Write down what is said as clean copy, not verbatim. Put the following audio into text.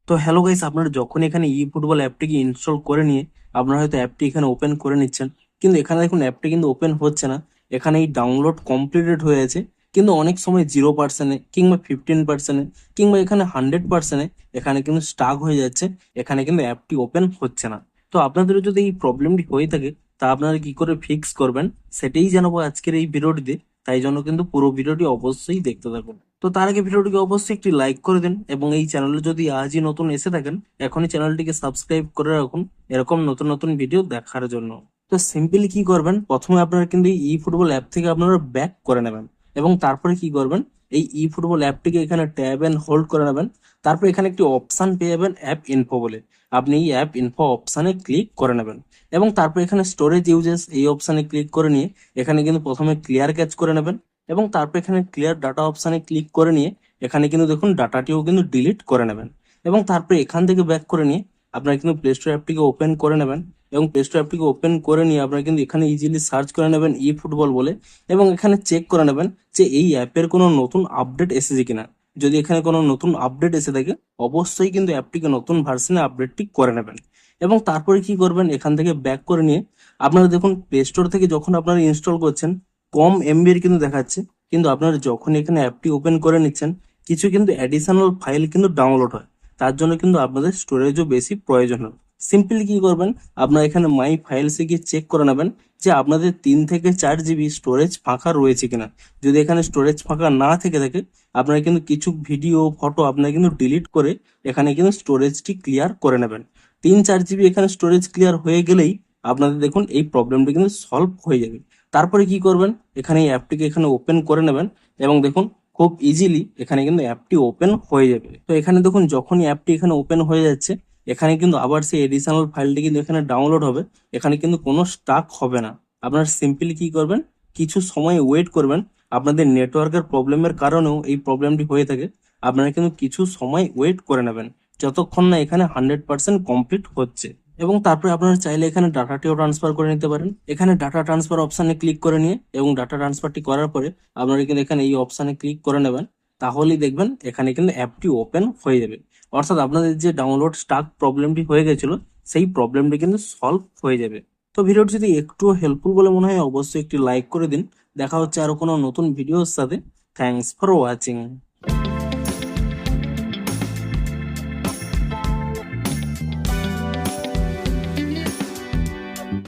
তো hello guys, আপনারা যখন এখানে ই ফুটবল অ্যাপটিকে ইনস্টল করে নিয়ে আপনারা হয়তো অ্যাপটি এখানে ওপেন করে নিচ্ছেন, কিন্তু এখানে দেখুন অ্যাপটি কিন্তু ওপেন হচ্ছে না। এখানে এই ডাউনলোড কমপ্লিটেড হয়ে আছে, কিন্তু অনেক সময় 0%-এ কিংবা 15%-এ কিংবা এখানে 100%-এ এখানে কিন্তু স্টাক হয়ে যাচ্ছে। এখানে কিন্তু অ্যাপটি ওপেন হচ্ছে না। তো আপনাদের যদি এই প্রবলেমটি হয়ে থাকে, তা আপনারা কি করে ফিক্স করবেন সেটাই জানাবো আজকের এই ভিডিওটিতে। তাই জন্য কিন্তু পুরো ভিডিওটি অবশ্যই দেখতে থাকুন। তো তার আগে ভিডিওটিকে অবশ্যই একটি লাইক করে দিন, এবং এই চ্যানেলে যদি আজই নতুন এসে থাকেন এখনই চ্যানেলটিকে সাবস্ক্রাইব করে রাখুন এরকম নতুন নতুন ভিডিও দেখার জন্য। তো সিম্পলি কি করবেন, প্রথমে আপনারা কিন্তু ই ফুটবল অ্যাপ থেকে আপনারা ব্যাক করে নেবেন, এবং তারপরে কি করবেন, এই ই ফুটবল অ্যাপটিকে এখানে ট্যাব এন্ড হোল্ড করে নেবেন। তারপর এখানে একটি অপশন পেয়ে যাবেন অ্যাপ ইনফো বলে, আপনি এই অ্যাপ ইনফো অপশানে ক্লিক করে নেবেন। এবং তারপর এখানে স্টোরেজ ইউজেস এই অপশানে ক্লিক করে নিয়ে এখানে কিন্তু প্রথমে ক্লিয়ার ক্যাচ করে নেবেন, এবং তারপর এখানে ক্লিয়ার ডাটা অপশানে ক্লিক করে নিয়ে এখানে কিন্তু দেখুন ডাটাটিও কিন্তু ডিলিট করে নেবেন। এবং তারপরে এখান থেকে ব্যাক করে নিয়ে আপনারা কিন্তু প্লে স্টোর অ্যাপটিকে ওপেন করে নেবেন, এবং প্লে স্টোর অ্যাপটিকে ওপেন করে নিয়ে আপনারা কিন্তু এখানে ইজিলি সার্চ করে নেবেন ই ফুটবল বলে, এবং এখানে চেক করে নেবেন যে এই অ্যাপের কোনো নতুন আপডেট এসেছে কিনা। যদি এখানে কোনো নতুন আপডেট এসে থাকে অবশ্যই কিন্তু অ্যাপটিকে নতুন ভার্সনে আপডেটটি করে নেবেন। এবং তারপরে কি করবেন, এখান থেকে ব্যাক করে নিয়ে আপনারা দেখুন প্লে স্টোর থেকে যখন আপনারা ইনস্টল করছেন কম এমবির কিন্তু দেখাচ্ছে, কিন্তু আপনারা যখন এখানে অ্যাপটি ওপেন করে নিচ্ছেন কিছু কিন্তু অ্যাডিশনাল ফাইল কিন্তু ডাউনলোড হয়। তার জন্য কিন্তু আপনাদের স্টোরেজও বেশি প্রয়োজন হয়। সিম্পলি কি করবেন, আপনারা এখানে মাই ফাইলসে গিয়ে চেক করে নেবেন যে আপনাদের 3 থেকে 4 জিবি স্টোরেজ ফাঁকা রয়েছে কিনা। যদি এখানে স্টোরেজ ফাঁকা না থেকে থাকে আপনারা কিন্তু কিছু ভিডিও ফটো আপনারা কিন্তু ডিলিট করে এখানে কিন্তু স্টোরেজটি ক্লিয়ার করে নেবেন। 3-4 জিবি এখানে স্টোরেজ ক্লিয়ার হয়ে গেলেই আপনাদের দেখুন এই প্রবলেমটি কিন্তু সলভ হয়ে যাবে। তারপরে কি করবেন, এখানে এই অ্যাপটিকে এখানে ওপেন করে নেবেন, এবং দেখুন খুব ইজিলি এখানে কিন্তু অ্যাপটি ওপেন হয়ে যাবে। তো এখানে দেখুন যখনই অ্যাপটি এখানে ওপেন হয়ে যাচ্ছে এখানে কিন্তু আবার সেই এডিশনাল ফাইলটি কিন্তু এখানে ডাউনলোড হবে। এখানে কিন্তু কোনো স্টাক হবে না। আপনারা সিম্পলি কি করবেন, কিছু সময় ওয়েট করবেন। আপনাদের নেটওয়ার্কের প্রবলেমের কারণেও এই প্রবলেমটি হয়ে থাকে। আপনারা কিন্তু কিছু সময় ওয়েট করে নেবেন যতক্ষণ না এখানে 100% কমপ্লিট হচ্ছে। এবং তারপরে আপনারা চাইলে এখানে ডাটাটিও ট্রান্সফার করে নিতে পারেন। এখানে ডাটা ট্রান্সফার অপশানে ক্লিক করে নিয়ে এবং ডাটা ট্রান্সফারটি করার পরে আপনারা কিন্তু এখানে এই অপশানে ক্লিক করে নেবেন। তাহলেই দেখবেন এখানে কিন্তু অ্যাপটি ওপেন হয়ে যাবে। অর্থাৎ আপনাদের যে ডাউনলোড স্টাক প্রবলেমটি হয়ে গেছিল সেই প্রবলেমটি কিন্তু সলভ হয়ে যাবে। তো ভিডিওটি যদি একটু হেল্পফুল বলে মনে হয় অবশ্যই একটি লাইক করে দিন। দেখা হচ্ছে আরো কোনো নতুন ভিডিওর সাথে। Thanks for watching.